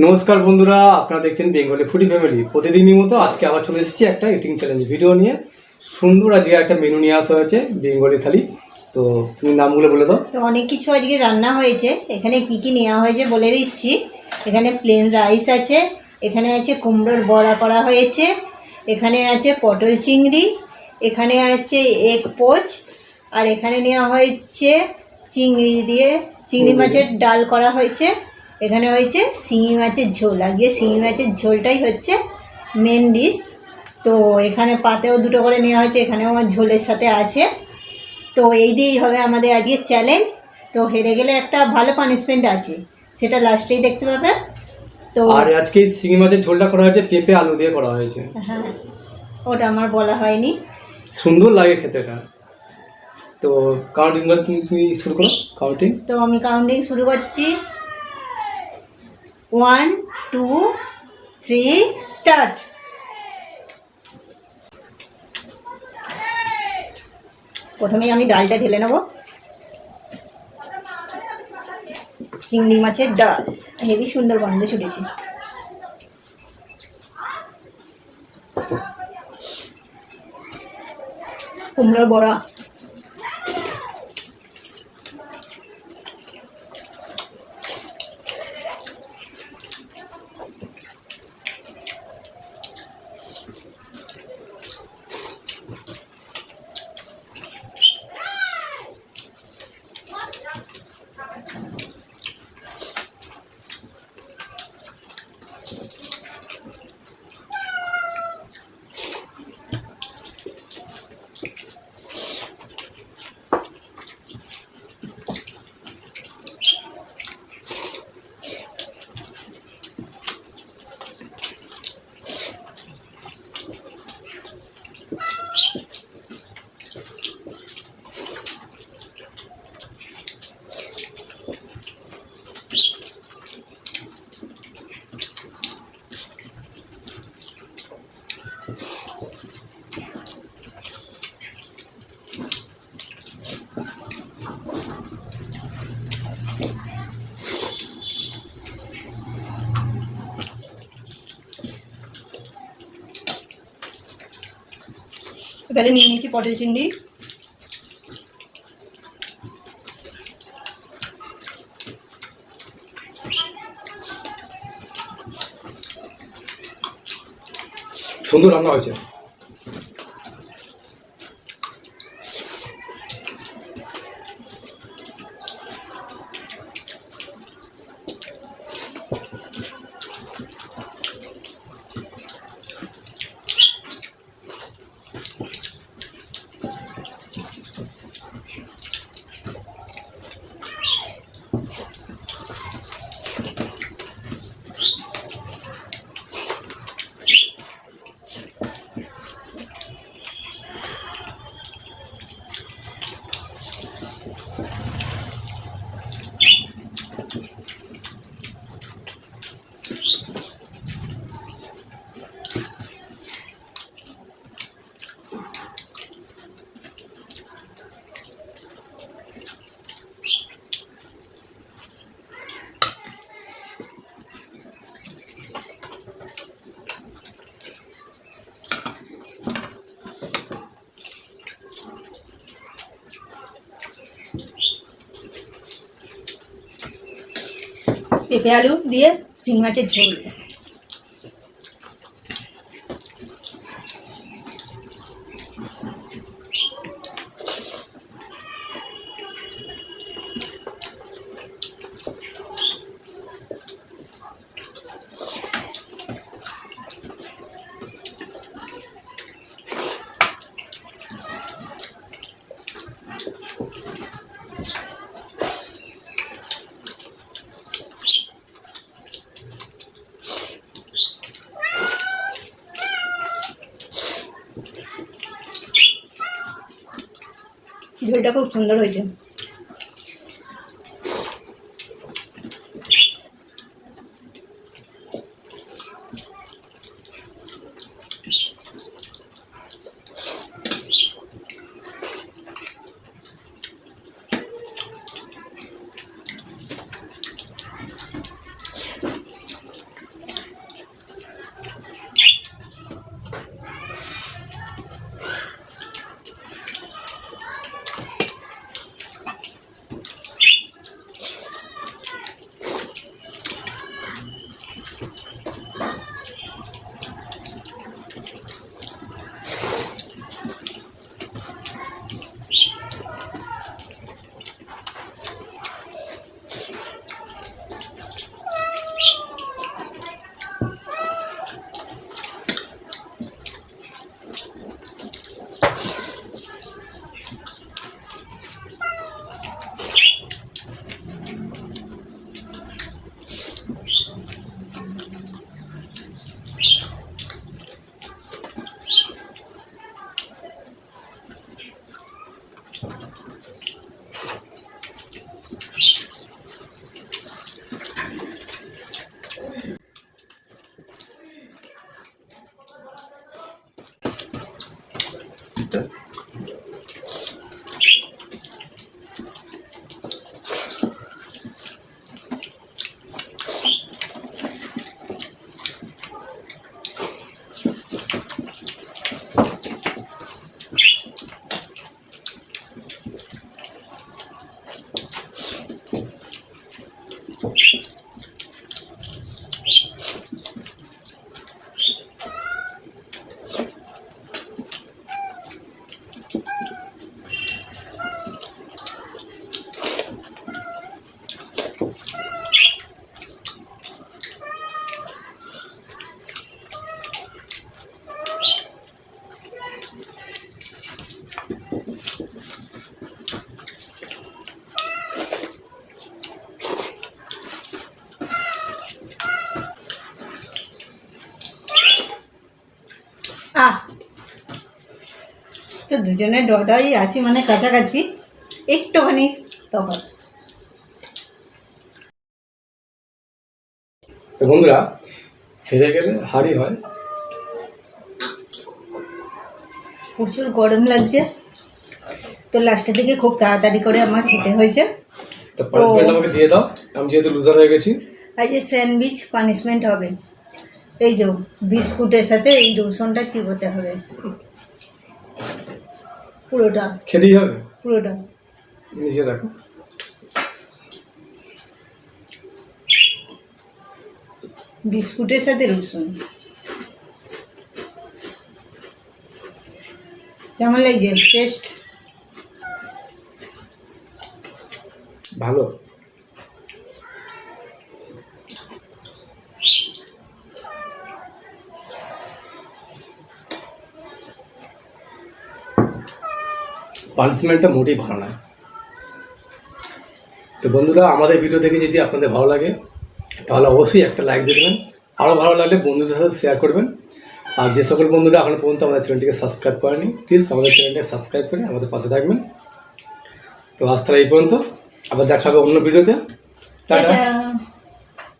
নমস্কার বন্ধুরা, আপনারা দেখছেন বেঙ্গলি ফুডি ফ্যামিলি। প্রতিদিনই মতো আজকে আবার চলে এসেছি একটা ইটিং চ্যালেঞ্জ ভিডিও নিয়ে। সুন্দর আজকে একটা মেনু নিয়ে আসা হয়েছে, বেঙ্গলি থালি। তো তুমি নামগুলো বলে দাও। তো অনেক কিছু আজকে রান্না হয়েছে। এখানে কি কি নেওয়া হয়েছে বলে দিচ্ছি। এখানে প্লেন রাইস আছে, এখানে আছে কুমড়োর বড়া করা হয়েছে, এখানে আছে পটল চিংড়ি, এখানে আছে এগ পোচ, আর এখানে নেওয়া হয়েছে চিংড়ি মাছের ডাল করা হয়েছে। এখানে হয়েছে শিঙি মাছের ঝোল। আজকে শিঙি মাছের ঝোলটাই হচ্ছে মেন ডিশ। তো এখানে পাতেও দুটো করে নেওয়া হয়েছে, এখানেও ঝোলের সাথে আছে। তো এই দিয়েই হবে আমাদের আজকে চ্যালেঞ্জ। তো হেরে গেলে একটা ভালো পানিশমেন্ট আছে, সেটা লাস্টেই দেখতে পাবে। তো আর আজকে শিঙি মাছের ঝোলটা করা হয়েছে পেঁপে আলু দিয়ে করা হয়েছে। হ্যাঁ, ওটা আমার বলা হয়নি। সুন্দর লাগে খেতে এটা। তো কাউন্টিং তুমি শুরু করো। কাউন্টিং। তো আমি কাউন্টিং শুরু করছি। 1 2 3 স্টার্ট। প্রথমেই আমি ডালটা ঢেলে নেব। চিংড়ি মাছের ডাল হেবি সুন্দর গন্ধ ছুটেছে। কুমড়ো বড়া, এবারে নিয়ে নিয়েছি পটল চিংড়ি। সুন্দর রান্না হয়েছে। পেঁপে আলু দিয়ে শিঙি মাছের ঝোল। ঝোলটা খুব সুন্দর হয়েছে। তো দুজনের ডটাই আছি মানে কাছাকাছি, একটুখানি তফাৎ। তো বন্ধুরা, হেরে গেলে হারই হয়। প্রচুর গরম লাগছে, তো লাস্টের দিকে খুব তাড়াতাড়ি করে আমার খেতে হয়েছে। তো পানিশমেন্ট আমাকে দিয়ে দাও, আমি যেহেতু লুজার হয়ে গেছি। আজ যে স্যান্ডউইচ পানিশমেন্ট হবে, এই যে বিস্কুটের সাথে এই রসুনটা চিবোতে হবে, পুরোটা খেতেই হবে, পুরোটা। নিজে রাখো। বিস্কুটের সাথে রসুন কেমন লাগছে টেস্ট? ভালো। পানিশমেন্টটা মোটেই ভালো নয়। তো বন্ধুরা, আমাদের ভিডিও দেখে যদি আপনাদের ভালো লাগে তাহলে অবশ্যই একটা লাইক দিয়ে দেবেন। আরও ভালো লাগলে বন্ধুদের সাথে শেয়ার করবেন। আর যে সকল বন্ধুরা এখনও পর্যন্ত আমাদের চ্যানেলটিকে সাবস্ক্রাইব করেনি, প্লিজ আমাদের চ্যানেলটাকে সাবস্ক্রাইব করে আমাদের পাশে থাকবেন। তো আজ তাহলে এই পর্যন্ত, আবার দেখা হবে অন্য ভিডিওতে। টাটা।